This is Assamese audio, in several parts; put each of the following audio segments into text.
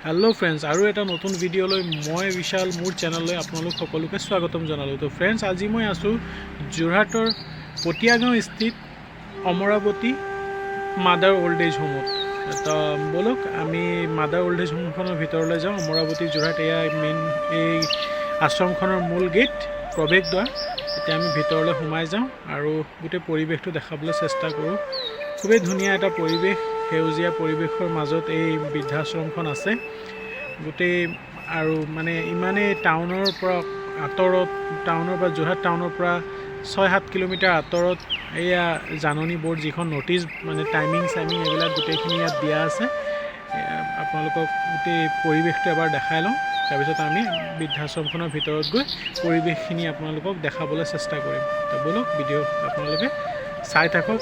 हेलो फ्रेंड्स और एटा नतुन भिडिओ मैं विशाल मोर चैनल आपलोक सकलोके स्वागतम जनालो। तो फ्रेंड्स आज मैं आसो जोरहाटर पटियागाँव स्थित अमरावती मादार ओल्ड एज होमत। तो बोलक आमी मादार ओल्ड एज होमखনৰ ভিতৰলৈ যাওঁ। अमरावती जोरहाट एया मेन आश्रमखনৰ मूल गेट प्रवेश द्वार। এতিয়া আমি ভিতৰলৈ সোমাই যাওঁ আৰু গোটেই পৰিৱেশটো দেখাবলৈ চেষ্টা কৰোঁ। খুবেই ধুনীয়া এটা পৰিৱেশ, সেউজীয়া পৰিৱেশৰ মাজত এই বৃদ্ধাশ্ৰমখন আছে। গোটেই আৰু মানে ইমানেই টাউনৰ পৰা আঁতৰত, টাউনৰ পৰা যোৰহাট টাউনৰ পৰা 6-7 কিলোমিটাৰ আঁতৰত এয়া জাননী বোৰ্ড যিখন নটিচ মানে টাইমিং এইবিলাক গোটেইখিনি ইয়াত দিয়া আছে। আপোনালোকক গোটেই পৰিৱেশটো এবাৰ দেখাই লওঁ, তাৰপিছত আমি বৃদ্ধাশ্ৰমখনৰ ভিতৰত গৈ পৰিৱেশখিনি আপোনালোকক দেখাবলৈ চেষ্টা কৰিম। তো বলক ভিডিঅ' আপোনালোকে চাই থাকক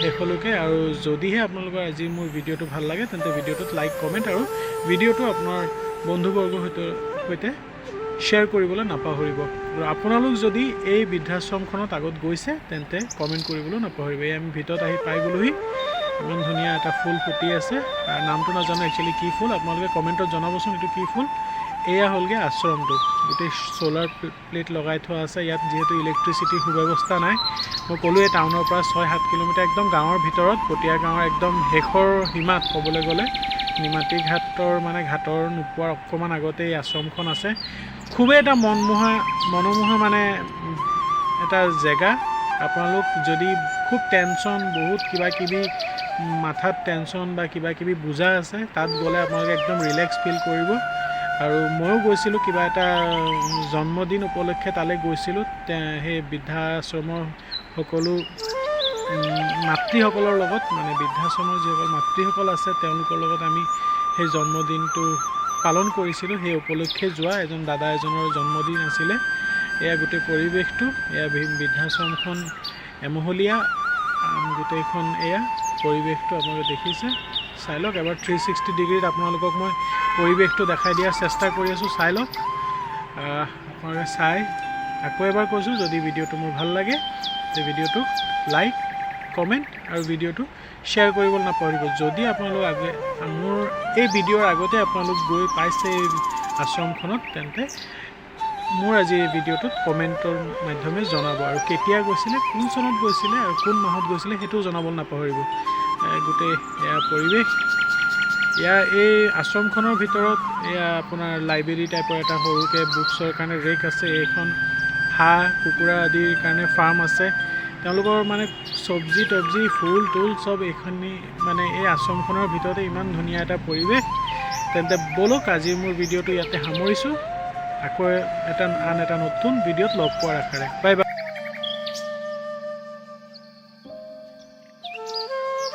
শেষলৈকে। আৰু যদিহে আপোনালোকৰ আজি মোৰ ভিডিঅ'টো ভাল লাগে তেন্তে ভিডিঅ'টোত লাইক কমেণ্ট আৰু ভিডিঅ'টো আপোনাৰ বন্ধুবৰ্গৰ সৈতে শ্বেয়াৰ কৰিবলৈ নাপাহৰিব। আৰু আপোনালোক যদি এই বৃদ্ধাশ্ৰমখনত আগত গৈছে তেন্তে কমেণ্ট কৰিবলৈ নাপাহৰিব। এই আমি ভিতৰত আহি পাই গ'লোহি। ইমান ধুনীয়া এটা ফুল ফুটি আছে, নামটো নাজানো একচুৱেলি কি ফুল, আপোনালোকে কমেণ্টত জনাবচোন এইটো কি ফুল। এয়া হ'লগৈ আশ্ৰমটো, গোটেই সোলাৰ প্লেট লগাই থোৱা আছে ইয়াত। যিহেতু ইলেক্ট্ৰিচিটিৰ সুব্যৱস্থা নাই, মই ক'লোৱে টাউনৰ পৰা 6-7 কিলোমিটাৰ একদম গাঁৱৰ ভিতৰত, পটিয়া গাঁৱৰ একদম শেষৰ সীমাত ক'বলৈ গ'লে নিমাতী ঘাটৰ মানে ঘাটৰ নোপোৱাৰ অকণমান আগতে এই আশ্ৰমখন আছে। খুবেই এটা মনোমোহা মানে এটা জেগা। আপোনালোক যদি খুব টেনশ্যন, বহুত কিবাকিবি মাথাত টেনশ্যন বা কিবাকিবি বুজা আছে, তাত গ'লে আপোনালোকে একদম ৰিলেক্স ফিল কৰিব। আৰু ময়ো গৈছিলোঁ কিবা এটা জন্মদিন উপলক্ষে তালৈ গৈছিলোঁ। সেই বৃদ্ধাশ্ৰমৰ সকলো মাতৃসকলৰ লগত, মানে বৃদ্ধাশ্ৰমৰ যিসকল মাতৃসকল আছে তেওঁলোকৰ লগত আমি সেই জন্মদিনটো পালন কৰিছিলোঁ। সেই উপলক্ষে যোৱা এজন দাদা এজনৰ জন্মদিন আছিলে। এয়া গোটেই পৰিৱেশটো, এয়া বৃদ্ধাশ্ৰমখন এমহলীয়া গোটেইখন এয়া পৰিৱেশটো আপোনালোকে দেখিছে। চাই লওক এবাৰ 360 ডিগ্ৰীত আপোনালোকক মই পৰিৱেশটো দেখাই দিয়াৰ চেষ্টা কৰি আছোঁ। চাই লওক, আপোনালোকে চাই আকৌ এবাৰ কৈছোঁ, যদি ভিডিঅ'টো মোৰ ভাল লাগে তে ভিডিঅ'টোক লাইক কমেণ্ট আৰু ভিডিঅ'টো শ্বেয়াৰ কৰিবলৈ নাপাহৰিব। যদি আপোনালোক মোৰ এই ভিডিঅ'ৰ আগতে আপোনালোক গৈ পাইছে এই আশ্ৰমখনত তেন্তে মোৰ আজি এই ভিডিঅ'টোত কমেণ্টৰ মাধ্যমে জনাব। আৰু কেতিয়া গৈছিলে, কোন চনত গৈছিলে আৰু কোন মাহত গৈছিলে সেইটোও জনাবলৈ নাপাহৰিব। গোটেই এয়া পৰিৱেশ। এয়া এই আশ্ৰমখনৰ ভিতৰত এয়া আপোনাৰ লাইব্ৰেৰী টাইপৰ এটা সৰুকৈ বুকছৰ কাৰণে ৰেক আছে। এইখন হাঁহ কুকুৰা আদিৰ কাৰণে ফাৰ্ম আছে। তেওঁলোকৰ মানে চব্জি তব্জি ফুল তুল চব এইখিনি মানে এই আশ্ৰমখনৰ ভিতৰতে। ইমান ধুনীয়া এটা পৰিৱেশ। তেন্তে ব'লক আজি মোৰ ভিডিঅ'টো ইয়াতে সামৰিছোঁ। আকৌ আন এটা নতুন ভিডিঅ'ত লগ পোৱাৰ আশাৰে। Bye bye.